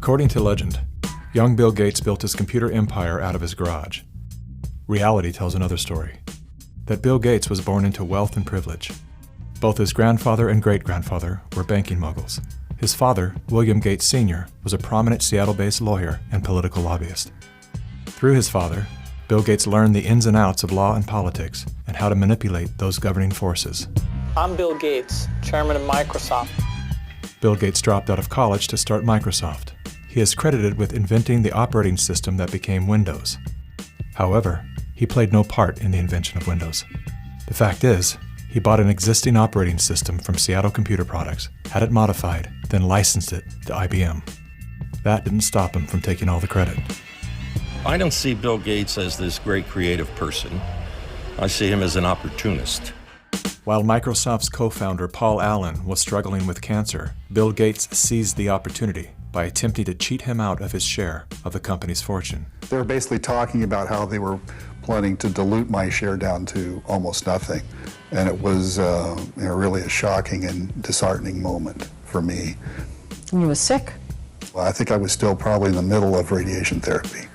According to legend, young Bill Gates built his computer empire out of his garage. Reality tells another story, that Bill Gates was born into wealth and privilege. Both his grandfather and great-grandfather were banking moguls. His father, William Gates Sr., was a prominent Seattle-based lawyer and political lobbyist. Through his father, Bill Gates learned the ins and outs of law and politics and how to manipulate those governing forces. I'm Bill Gates, chairman of Microsoft. Bill Gates dropped out of college to start Microsoft. He is credited with inventing the operating system that became Windows. However, he played no part in the invention of Windows. The fact is, he bought an existing operating system from Seattle Computer Products, had it modified, then licensed it to IBM. That didn't stop him from taking all the credit. I don't see Bill Gates as this great creative person. I see him as an opportunist. While Microsoft's co-founder Paul Allen was struggling with cancer, Bill Gates seized the opportunity by attempting to cheat him out of his share of the company's fortune. They were basically talking about how they were planning to dilute my share down to almost nothing. And it was really a shocking and disheartening moment for me. And you were sick? Well, I think I was still probably in the middle of radiation therapy.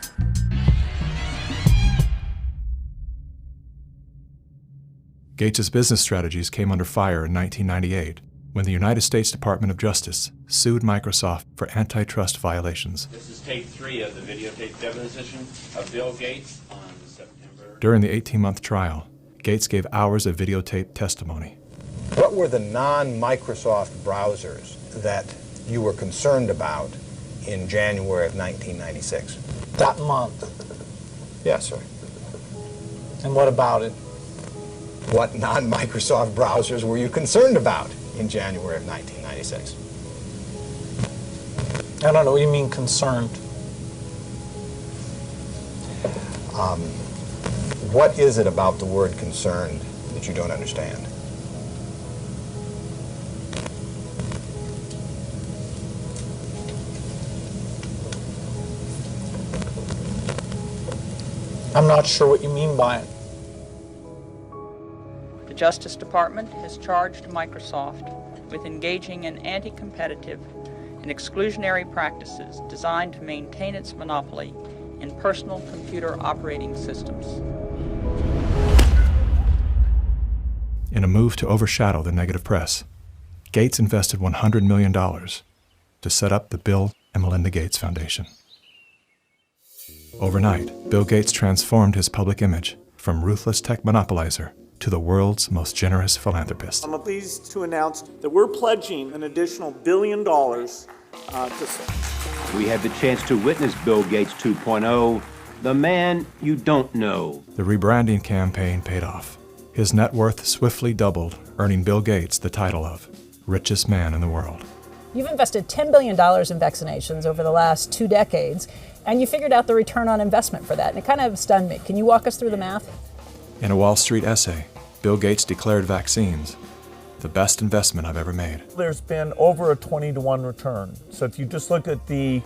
Gates' business strategies came under fire in 1998 when the United States Department of Justice sued Microsoft for antitrust violations. This is tape 3 of the videotape deposition of Bill Gates on September. During the 18-month trial, Gates gave hours of videotape testimony. What were the non-Microsoft browsers that you were concerned about in January of 1996? That month. Yes, sir. And what about it? What non-Microsoft browsers were you concerned about in January of 1996? I don't know what you mean concerned. What is it about the word concerned that you don't understand? I'm not sure what you mean by it. The Justice Department has charged Microsoft with engaging in anti-competitive and exclusionary practices designed to maintain its monopoly in personal computer operating systems. In a move to overshadow the negative press, Gates invested $100 million to set up the Bill and Melinda Gates Foundation. Overnight, Bill Gates transformed his public image from ruthless tech monopolizer to the world's most generous philanthropist. I'm pleased to announce that we're pledging an additional $1 billion to We had the chance to witness Bill Gates 2.0, the man you don't know. The rebranding campaign paid off. His net worth swiftly doubled, earning Bill Gates the title of richest man in the world. You've invested $10 billion in vaccinations over the last 2 decades, and you figured out the return on investment for that, and it kind of stunned me. Can you walk us through the math? In a Wall Street essay, Bill Gates declared vaccines the best investment I've ever made. There's been over a 20-to-1 return. So if you just look at the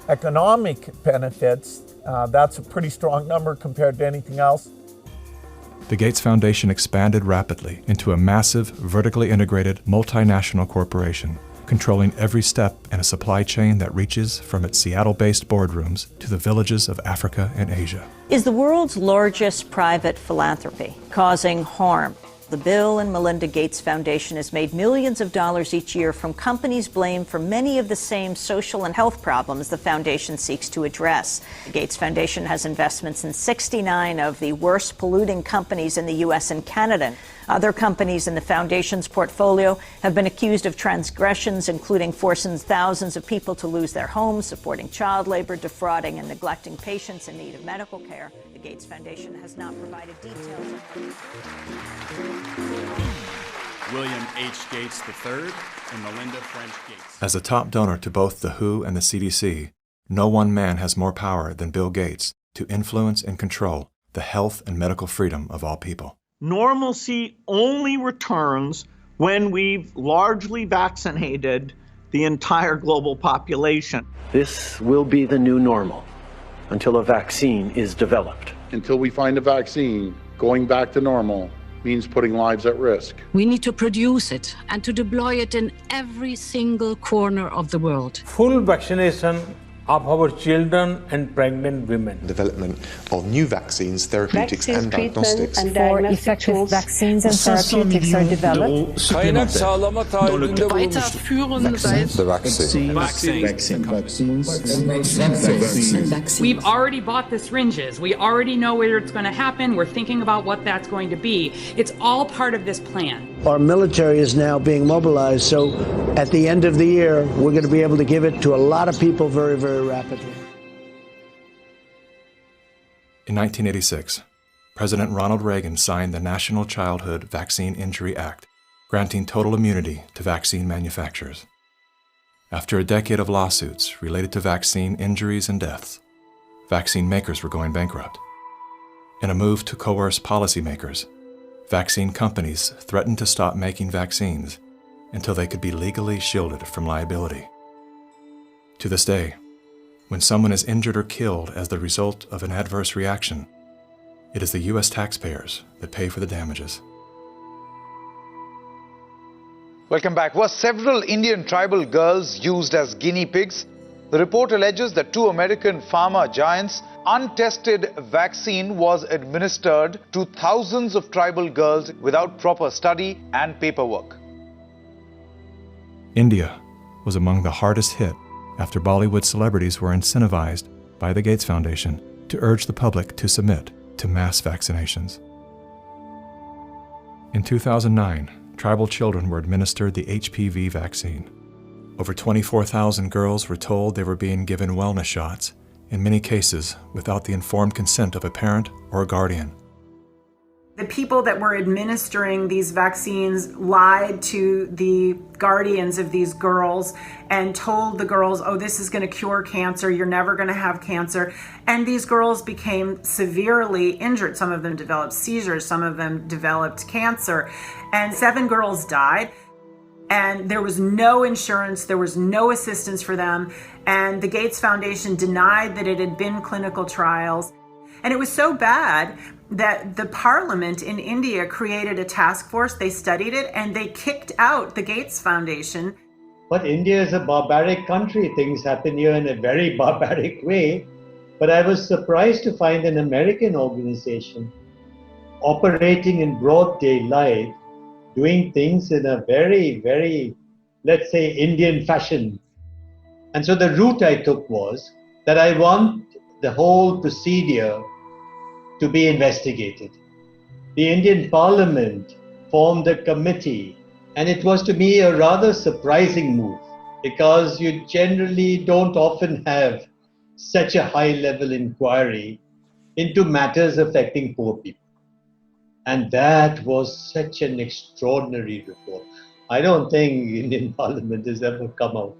economic benefits, that's a pretty strong number compared to anything else. The Gates Foundation expanded rapidly into a massive, vertically integrated, multinational corporation, controlling every step in a supply chain that reaches from its Seattle-based boardrooms to the villages of Africa and Asia. Is the world's largest private philanthropy causing harm? The Bill and Melinda Gates Foundation has made millions of dollars each year from companies blamed for many of the same social and health problems the foundation seeks to address. The Gates Foundation has investments in 69 of the worst polluting companies in the U.S. and Canada. Other companies in the foundation's portfolio have been accused of transgressions, including forcing thousands of people to lose their homes, supporting child labor, defrauding and neglecting patients in need of medical care. The Gates Foundation has not provided details. William H. Gates III and Melinda French Gates. As a top donor to both the WHO and the CDC, no one man has more power than Bill Gates to influence and control the health and medical freedom of all people. Normalcy only returns when we've largely vaccinated the entire global population. This will be the new normal until a vaccine is developed. Until we find a vaccine, going back to normal means putting lives at risk. We need to produce it and to deploy it in every single corner of the world. Full vaccination of our children and pregnant women. Development of new vaccines, therapeutics and diagnostics. For effective vaccines and therapeutics are developed. We've already bought the syringes. We already know where it's going to happen. We're thinking about what that's going to be. It's all part of this plan. Our military is now being mobilized, so at the end of the year, we're going to be able to give it to a lot of people very, very rapidly. In 1986, President Ronald Reagan signed the National Childhood Vaccine Injury Act, granting total immunity to vaccine manufacturers. After a decade of lawsuits related to vaccine injuries and deaths, vaccine makers were going bankrupt. In a move to coerce policymakers, vaccine companies threatened to stop making vaccines until they could be legally shielded from liability. To this day, when someone is injured or killed as the result of an adverse reaction, it is the U.S. taxpayers that pay for the damages. Welcome back. Were several Indian tribal girls used as guinea pigs? The report alleges that 2 American pharma giants' untested vaccine was administered to thousands of tribal girls without proper study and paperwork. India was among the hardest hit after Bollywood celebrities were incentivized by the Gates Foundation to urge the public to submit to mass vaccinations. In 2009, tribal children were administered the HPV vaccine. Over 24,000 girls were told they were being given wellness shots, in many cases without the informed consent of a parent or a guardian. The people that were administering these vaccines lied to the guardians of these girls and told the girls, oh, this is going to cure cancer, you're never going to have cancer. And these girls became severely injured. Some of them developed seizures, some of them developed cancer, and 7 girls died. And there was no insurance, there was no assistance for them. And the Gates Foundation denied that it had been clinical trials. And it was so bad that the parliament in India created a task force, they studied it, and they kicked out the Gates Foundation. But India is a barbaric country. Things happen here in a very barbaric way. But I was surprised to find an American organization operating in broad daylight, doing things in a very, very, let's say, Indian fashion. And so the route I took was that I want the whole procedure to be investigated. The Indian Parliament formed a committee, and it was to me a rather surprising move because you generally don't often have such a high-level inquiry into matters affecting poor people. And that was such an extraordinary report. I don't think Indian Parliament has ever come out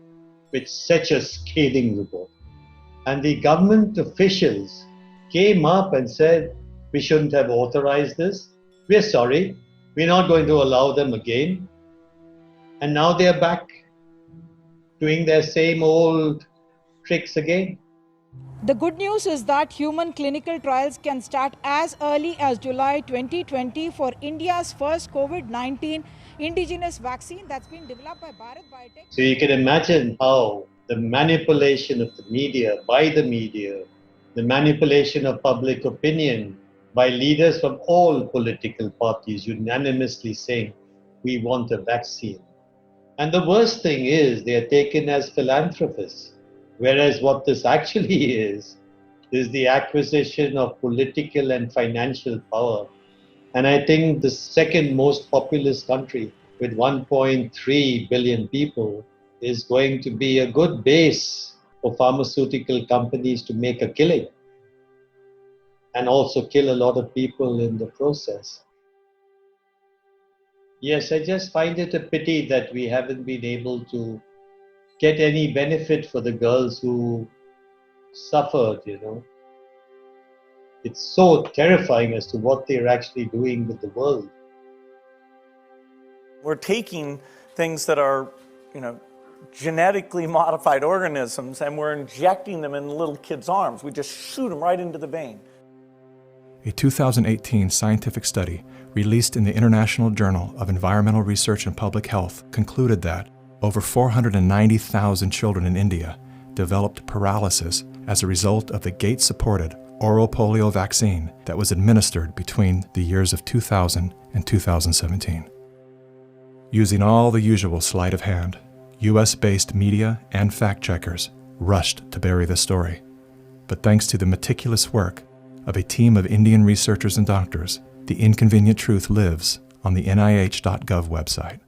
with such a scathing report. And the government officials came up and said, we shouldn't have authorized this. We're sorry. We're not going to allow them again. And now they're back doing their same old tricks again. The good news is that human clinical trials can start as early as July 2020 for India's first COVID-19 indigenous vaccine that's been developed by Bharat Biotech. So you can imagine how the manipulation of the media, by the media, the manipulation of public opinion by leaders from all political parties unanimously saying, we want a vaccine. And the worst thing is they are taken as philanthropists, whereas what this actually is the acquisition of political and financial power. And I think the second most populous country with 1.3 billion people is going to be a good base for pharmaceutical companies to make a killing and also kill a lot of people in the process. Yes, I just find it a pity that we haven't been able to get any benefit for the girls who suffered, you know. It's so terrifying as to what they're actually doing with the world. We're taking things that are, genetically modified organisms and we're injecting them in little kids' arms. We just shoot them right into the vein. A 2018 scientific study released in the International Journal of Environmental Research and Public Health concluded that over 490,000 children in India developed paralysis as a result of the Gates-supported oral polio vaccine that was administered between the years of 2000 and 2017. Using all the usual sleight of hand, US-based media and fact-checkers rushed to bury this story. But thanks to the meticulous work of a team of Indian researchers and doctors, the inconvenient truth lives on the NIH.gov website.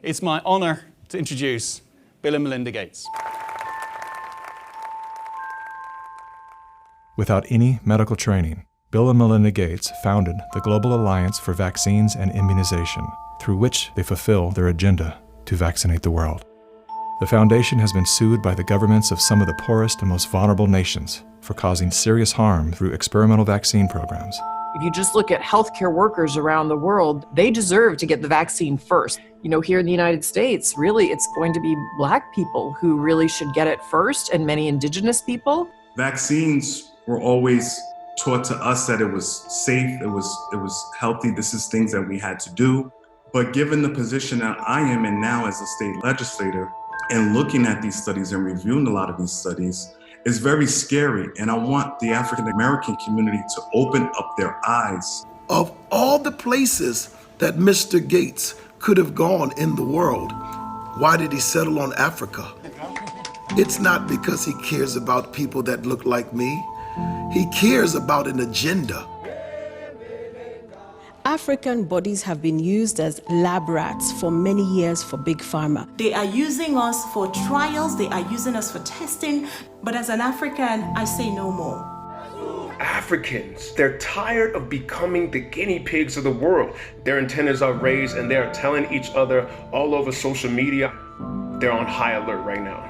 It's my honor to introduce Bill and Melinda Gates. Without any medical training, Bill and Melinda Gates founded the Global Alliance for Vaccines and Immunization, through which they fulfill their agenda to vaccinate the world. The foundation has been sued by the governments of some of the poorest and most vulnerable nations for causing serious harm through experimental vaccine programs. If you just look at healthcare workers around the world, they deserve to get the vaccine first. You know, here in the United States, really, it's going to be Black people who really should get it first, and many Indigenous people. Vaccines were always taught to us that it was safe, it was healthy, this is things that we had to do. But given the position that I am in now as a state legislator, and looking at these studies and reviewing a lot of these studies, is very scary. And I want the African American community to open up their eyes. Of all the places that Mr. Gates could have gone in the world, why did he settle on Africa? It's not because he cares about people that look like me. He cares about an agenda. African bodies have been used as lab rats for many years for Big Pharma. They are using us for trials, they are using us for testing, but as an African, I say no more. Africans, they're tired of becoming the guinea pigs of the world. Their antennas are raised and they're telling each other all over social media. They're on high alert right now.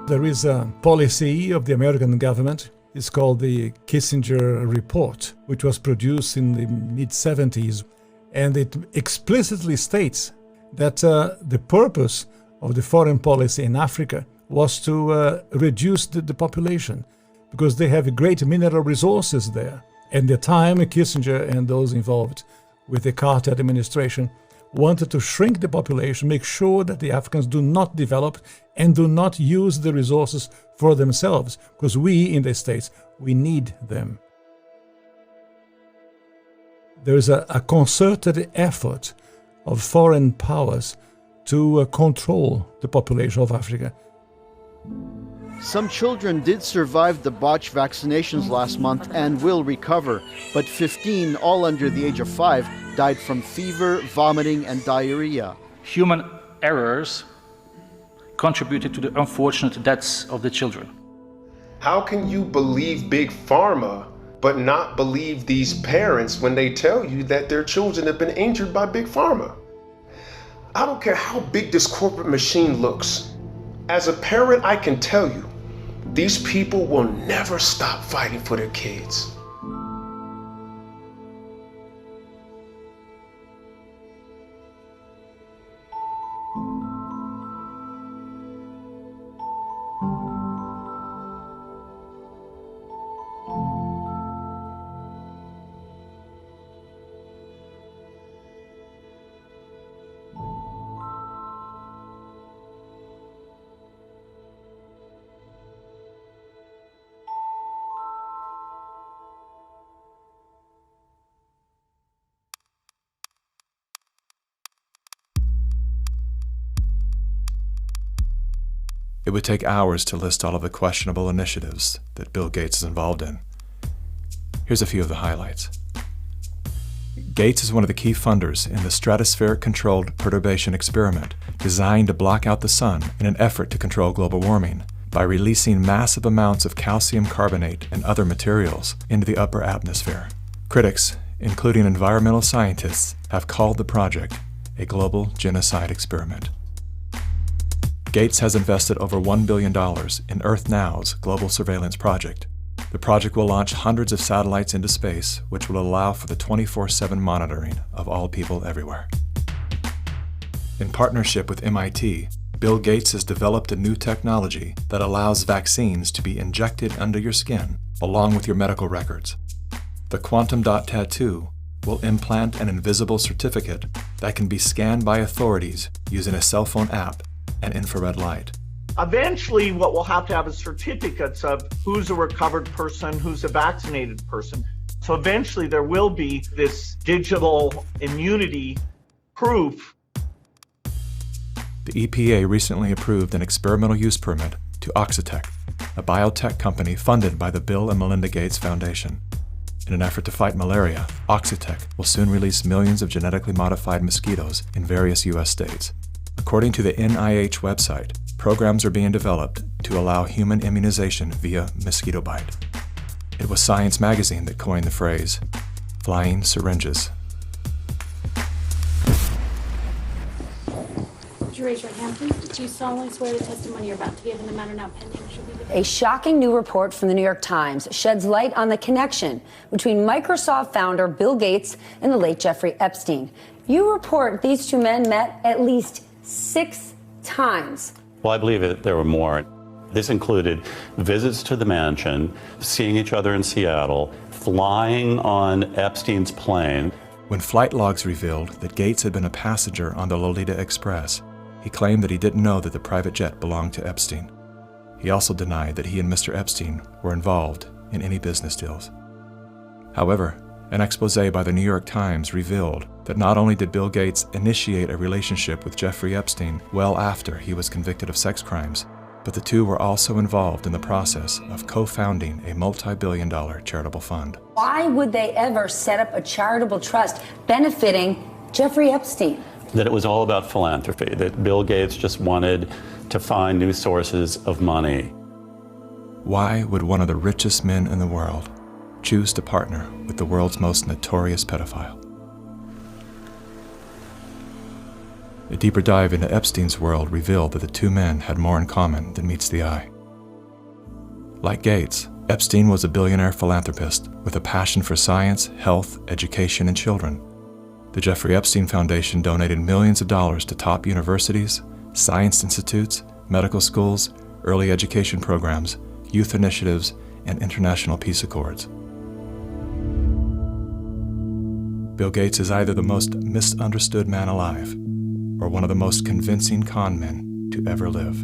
There is a policy of the American government. It's called the Kissinger Report, which was produced in the mid-70s. And it explicitly states that the purpose of the foreign policy in Africa was to reduce the population, because they have great mineral resources there. At the time, Kissinger and those involved with the Carter administration wanted to shrink the population, make sure that the Africans do not develop and do not use the resources for themselves, because we in the States, we need them. There is a concerted effort of foreign powers to control the population of Africa. Some children did survive the botched vaccinations last month and will recover, but 15, all under the age of 5, died from fever, vomiting, and diarrhea. Human errors contributed to the unfortunate deaths of the children. How can you believe Big Pharma, but not believe these parents when they tell you that their children have been injured by Big Pharma? I don't care how big this corporate machine looks. As a parent, I can tell you, these people will never stop fighting for their kids. It would take hours to list all of the questionable initiatives that Bill Gates is involved in. Here's a few of the highlights. Gates is one of the key funders in the stratospheric-controlled perturbation experiment designed to block out the sun in an effort to control global warming by releasing massive amounts of calcium carbonate and other materials into the upper atmosphere. Critics, including environmental scientists, have called the project a global genocide experiment. Gates has invested over $1 billion in Earth Now's global surveillance project. The project will launch hundreds of satellites into space, which will allow for the 24/7 monitoring of all people everywhere. In partnership with MIT, Bill Gates has developed a new technology that allows vaccines to be injected under your skin along with your medical records. The quantum dot tattoo will implant an invisible certificate that can be scanned by authorities using a cell phone app and infrared light. Eventually, what we'll have to have is certificates of who's a recovered person, who's a vaccinated person. So eventually there will be this digital immunity proof. The EPA recently approved an experimental use permit to ᴊxʀɪr, a biotech company funded by the Bill and Melinda Gates Foundation. In an effort to fight malaria, ᴊxʀɪr will soon release millions of genetically modified mosquitoes in various U.S. states. According to the NIH website, programs are being developed to allow human immunization via mosquito bite. It was Science magazine that coined the phrase, flying syringes. Would you raise your hand, please? Do you solemnly swear the testimony you're about to give in the matter now pending should be the... A shocking new report from the New York Times sheds light on the connection between Microsoft founder Bill Gates and the late Jeffrey Epstein. You report these two men met at least 6 times. Well, I believe there were more. This included visits to the mansion, seeing each other in Seattle, flying on Epstein's plane. When flight logs revealed that Gates had been a passenger on the Lolita Express, he claimed that he didn't know that the private jet belonged to Epstein. He also denied that he and Mr. Epstein were involved in any business deals. However, an expose by the New York Times revealed that not only did Bill Gates initiate a relationship with Jeffrey Epstein well after he was convicted of sex crimes, but the two were also involved in the process of co-founding a multi-billion-dollar charitable fund. Why would they ever set up a charitable trust benefiting Jeffrey Epstein? That it was all about philanthropy, that Bill Gates just wanted to find new sources of money. Why would one of the richest men in the world choose to partner with the world's most notorious pedophile? A deeper dive into Epstein's world revealed that the two men had more in common than meets the eye. Like Gates, Epstein was a billionaire philanthropist with a passion for science, health, education, and children. The Jeffrey Epstein Foundation donated millions of dollars to top universities, science institutes, medical schools, early education programs, youth initiatives, and international peace accords. Bill Gates is either the most misunderstood man alive or one of the most convincing con men to ever live.